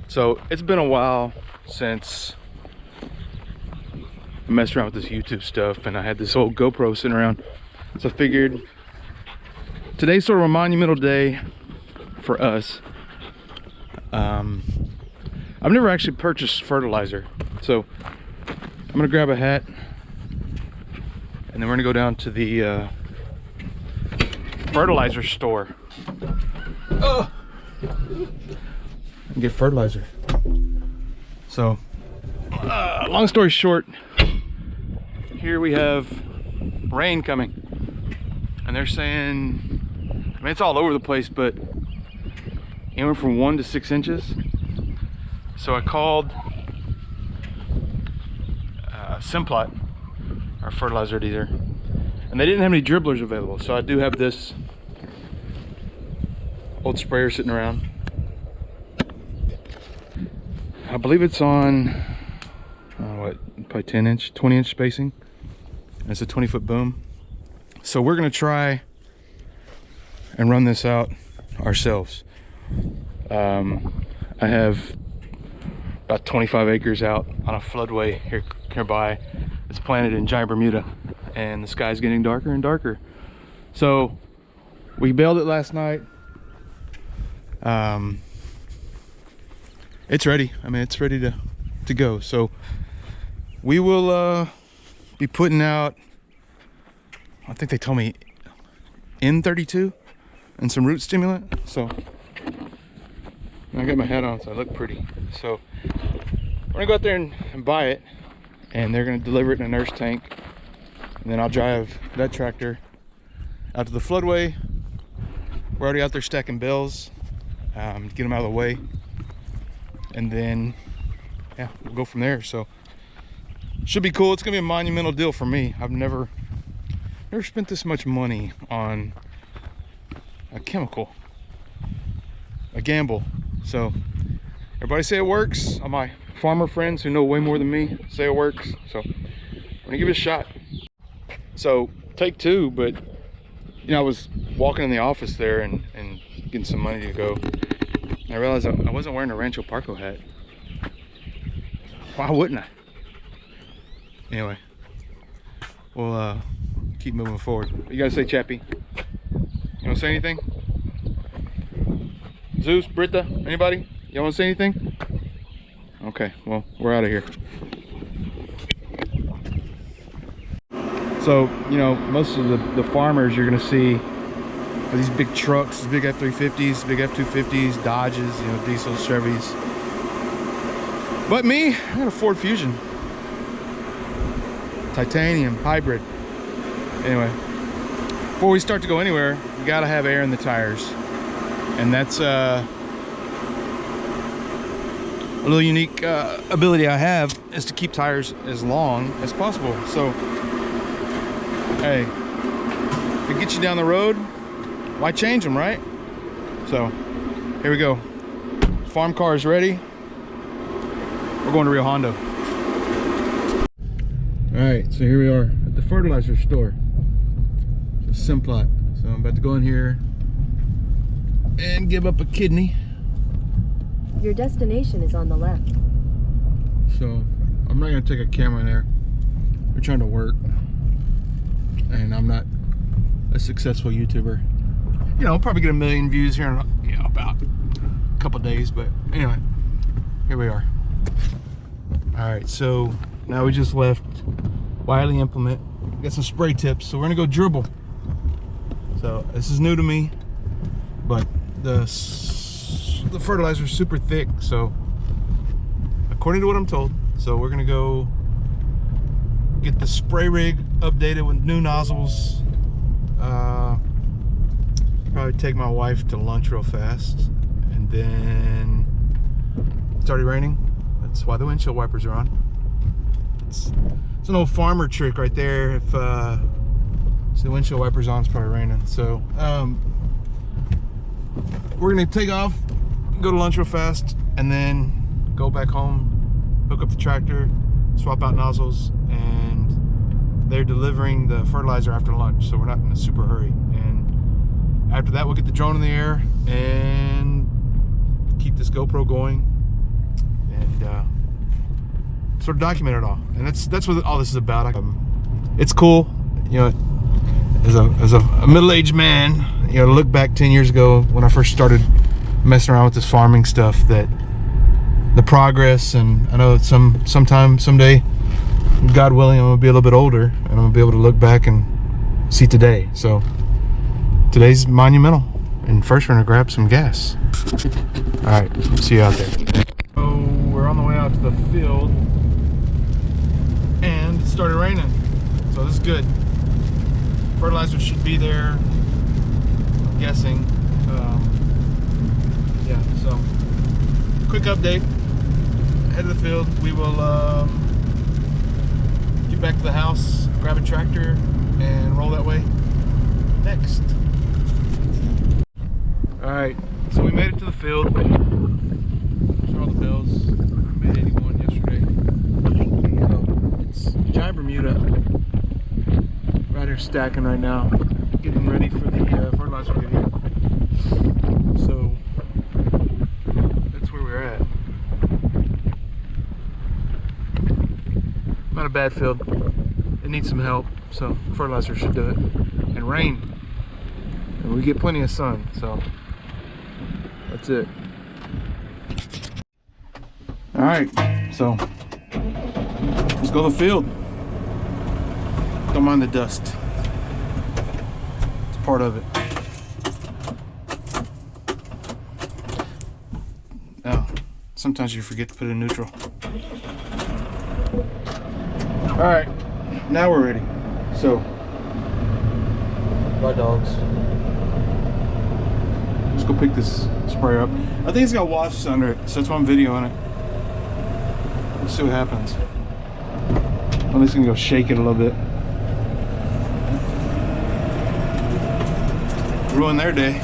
So it's been a while since I messed around with this YouTube stuff, and I had this old GoPro sitting around. So I figured today's sort of a monumental day for us. I've never actually purchased fertilizer, so I'm gonna grab a hat and then we're gonna go down to the fertilizer store and get fertilizer. So long story short, here we have rain coming, and they're saying, I mean, it's all over the place, but anywhere from 1 to 6 inches. So I called Simplot, our fertilizer dealer, and they didn't have any dribblers available. So I do have this old sprayer sitting around. I believe it's on what, probably 20-inch spacing. And it's a 20-foot boom. So we're gonna try and run this out ourselves. I have about 25 acres out on a floodway nearby. It's planted in Giant Bermuda, and the sky's getting darker and darker. So we baled it last night. It's ready. I mean, it's ready to go. So we will be putting out, I think they told me N32 and some root stimulant. So I got my hat on, so I look pretty. So we're gonna go out there and buy it, and they're gonna deliver it in a nurse tank, and then I'll drive that tractor out to the floodway. We're already out there stacking bales, get them out of the way, and then yeah, we'll go from there. So should be cool. It's gonna be a monumental deal for me. I've never spent this much money on a chemical, a gamble. So everybody say it works. All my farmer friends who know way more than me say it works. So I'm gonna give it a shot. So take two, but you know, I was walking in the office there and getting some money to go. And I realized I wasn't wearing a Rancho Parco hat. Why wouldn't I? Anyway, we'll keep moving forward. What you gotta say, Chappie? You wanna say anything? Zeus, Britta, anybody? Y'all wanna say anything? Okay, well, we're out of here. So, you know, most of the farmers you're gonna see are these big trucks, these big F-350s, big F-250s, Dodges, you know, diesels, Chevys. But me, I got a Ford Fusion. Titanium, hybrid. Anyway, before we start to go anywhere, we gotta have air in the tires. And that's a little unique ability I have, is to keep tires as long as possible. So, hey, if it gets you down the road, why change them, right? So, here we go. Farm car is ready. We're going to Rio Hondo. All right, so here we are at the fertilizer store. Simplot. So I'm about to go in here and give up a kidney. Your destination is on the left. So I'm not gonna take a camera in there. We're trying to work, and I'm not a successful YouTuber. You know, I'll probably get 1 million views here in, you know, about a couple days, but anyway, here we are. All right, so now we just left Wiley Implement. Got some spray tips, so we're gonna go dribble. So this is new to me, but the fertilizer is super thick, so according to what I'm told. So we're gonna go get the spray rig updated with new nozzles. Probably take my wife to lunch real fast, and then it's already raining. That's why the windshield wipers are on. It's an old farmer trick right there. If so the windshield wipers on, it's probably raining. So we're gonna take off, go to lunch real fast, and then go back home, hook up the tractor, swap out nozzles, and they're delivering the fertilizer after lunch, so we're not in a super hurry. And after that, we'll get the drone in the air and keep this GoPro going sort of document it all. And that's what all this is about. It's cool, you know, as a middle-aged man, you know, to look back 10 years ago when I first started messing around with this farming stuff, that the progress, and I know someday, God willing, I'm gonna be a little bit older and I'm gonna be able to look back and see today. So today's monumental. And first we're gonna grab some gas. All right, see you out there. So we're on the way out to the field and it started raining. So this is good. Fertilizer should be there, I'm guessing. Yeah, so quick update. Head of the field. We will get back to the house, grab a tractor, and roll that way next. Alright, so we made it to the field. Saw all the bills. Made 81 yesterday. So it's Giant Bermuda. Right here stacking right now. Getting ready for the fertilizer video. So that's where we're at. Not a bad field. It needs some help, so fertilizer should do it. And rain. And we get plenty of sun, so that's it. Alright, so let's go to the field. Don't mind the dust. It's part of it. Now, sometimes you forget to put it in neutral. Alright, now we're ready. So, bye dogs. Let's go pick this sprayer up. I think it's got wasps under it, so that's why I'm videoing it. Let's see what happens. I'm just gonna go shake it a little bit. Ruin their day.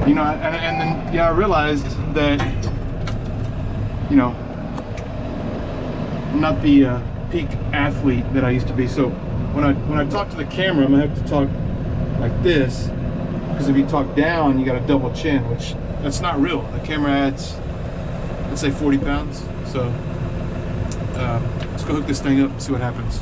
You know, and then yeah, I realized that, you know, I'm not the peak athlete that I used to be. So when I talk to the camera, I'm gonna have to talk like this, because if you talk down, you got a double chin, which that's not real. The camera adds, let's say, 40 pounds. So let's go hook this thing up and see what happens.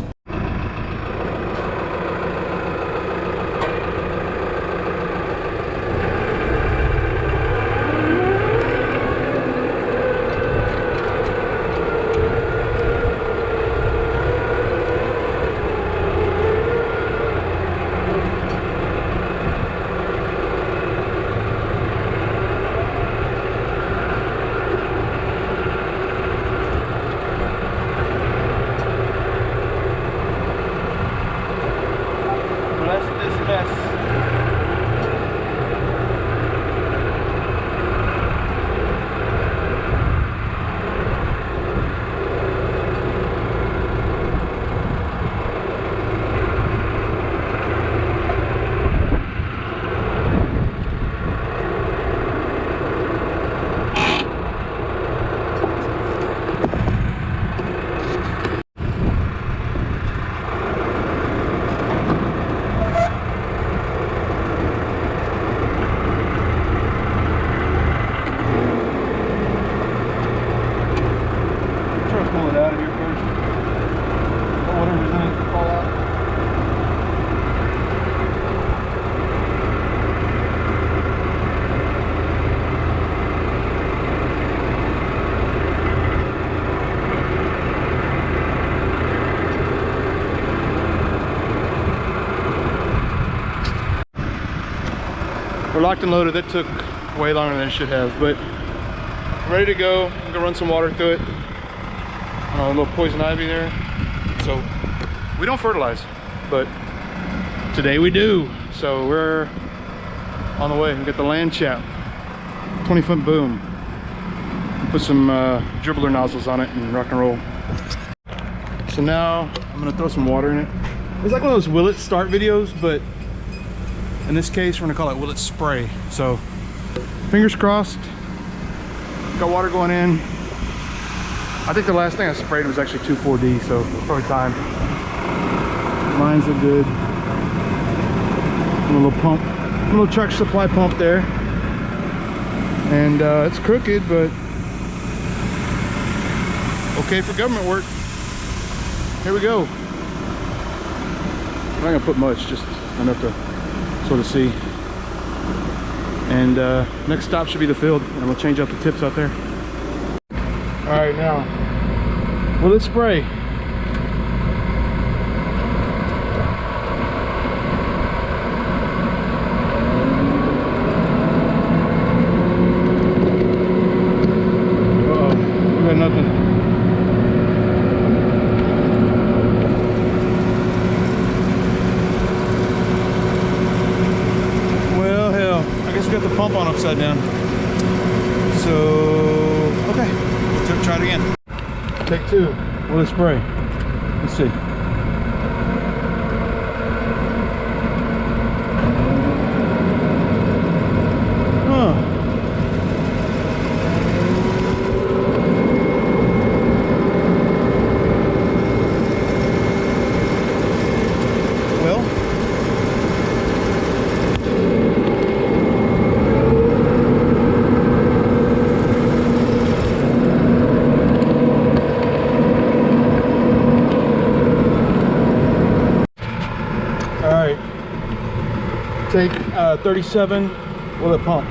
We're locked and loaded. That took way longer than it should have, but ready to go. I'm gonna run some water through it. A little poison ivy there. So we don't fertilize, but today we do. So we're on the way. We got the land chap, 20-foot boom. Put some dribbler nozzles on it and rock and roll. So now I'm gonna throw some water in it. It's like one of those will it start videos, but in this case, we're gonna call it will it spray. So fingers crossed, got water going in. I think the last thing I sprayed was actually 2,4-D, so it's probably time. Lines are good. A little pump, a little truck supply pump there. And it's crooked, but okay for government work. Here we go. I'm not gonna put much, just enough to sort of see. And next stop should be the field, and we'll change out the tips out there. All right, now, will it spray? Nothing. Well, hell, I guess we got the pump on upside down. So, okay, we'll try it again. Take two. Will it spray? Let's see. Huh. Take 37, will it pump?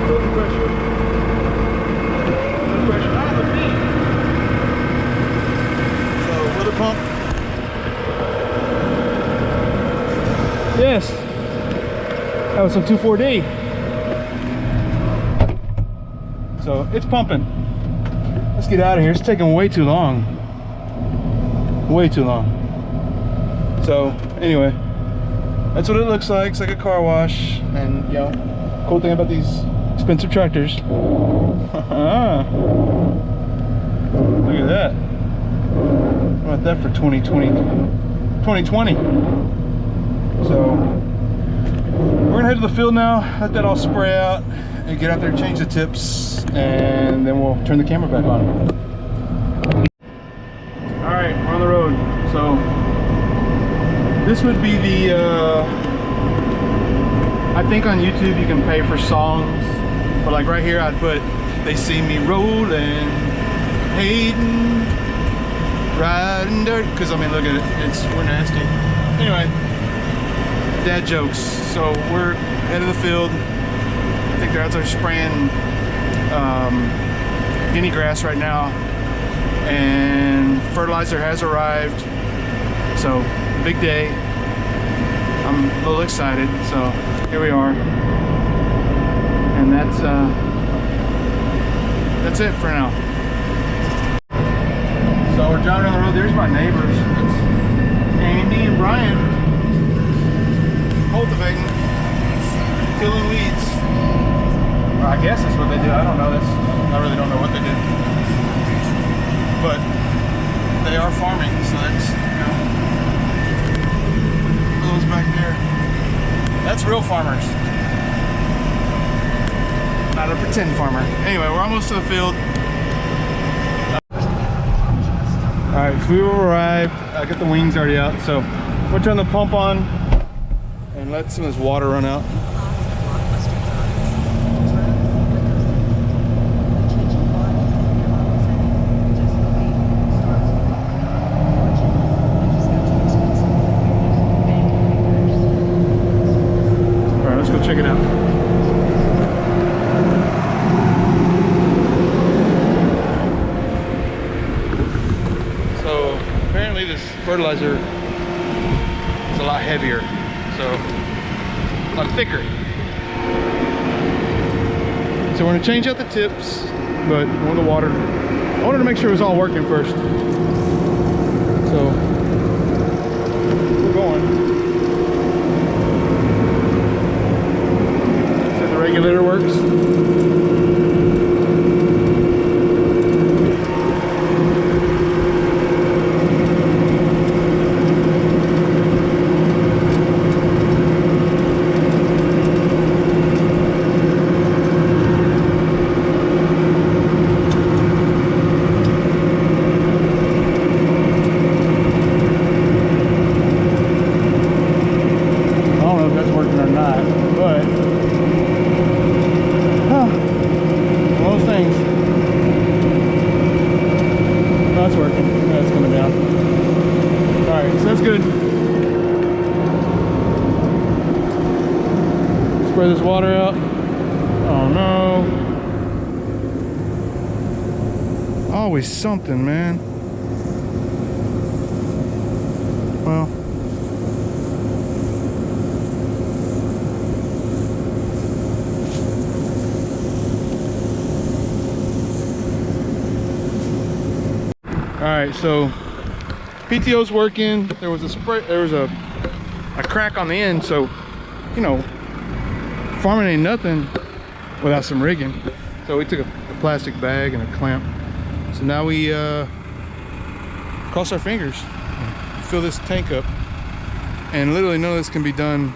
Feel the pressure. Feel the pressure. Ah, the beat. So, will it pump? Yes. That was some 2,4-D. So, it's pumping. Let's get out of here. It's taking way too long. Way too long. So anyway, that's what it looks like. It's like a car wash. And you know, cool thing about these expensive tractors. Look at that. How about that for 2020? So we're gonna head to the field now, let that all spray out, and get out there, change the tips, and then we'll turn the camera back on. Alright, we're on the road. So this would be the I think on YouTube you can pay for songs, but like right here I'd put "They See Me Rolling, Hating, Riding Dirty," because I mean look at it, we're nasty. Anyway, dad jokes. So we're head of the field. I think they're out there spraying guinea grass right now, and fertilizer has arrived. So big day. I'm a little excited. So here we are, and that's it for now. So we're driving on the road. There's my neighbors. It's Andy and Brian cultivating, killing weeds. Well, I guess that's what they do. I don't know. I really don't know what they do. But they are farming, so that's, you know, those back there. That's real farmers. Not a pretend farmer. Anyway, we're almost to the field. Alright, so we've arrived. I got the wings already out, so we'll turn the pump on and let some of this water run out. Alright, let's go check it out. Apparently this fertilizer is a lot heavier, so a lot thicker. So we're gonna change out the tips, but on the water, I wanted to make sure it was all working first. So we're going. See if the regulator works. Spread this water out. Oh no. Always something, man. Well. Alright, so PTO's working. There was a crack on the end, so you know, farming ain't nothing without some rigging. So we took a plastic bag and a clamp. So now we cross our fingers, fill this tank up, and literally none of this can be done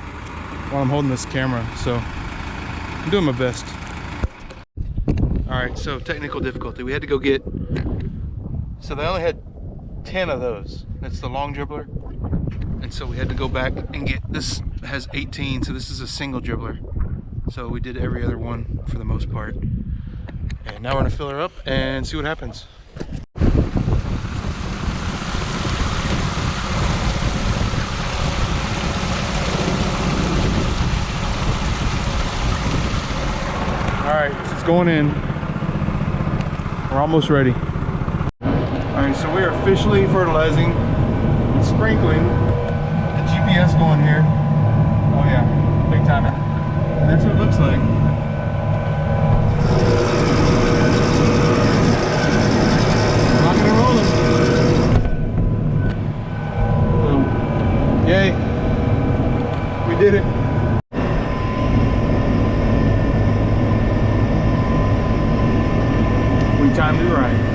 while I'm holding this camera. So I'm doing my best. All right, so technical difficulty. We had to go get, so they only had 10 of those. That's the long dribbler. And so we had to go back and get, this has 18, so this is a single dribbler. So we did every other one for the most part. And now we're gonna fill her up and see what happens. All right, this is going in. We're almost ready. All right, so we are officially fertilizing and sprinkling. The GPS going here. Oh yeah, big time. And that's what it looks like. Rocking and rolling. Boom. Yay. We did it. We timed it right.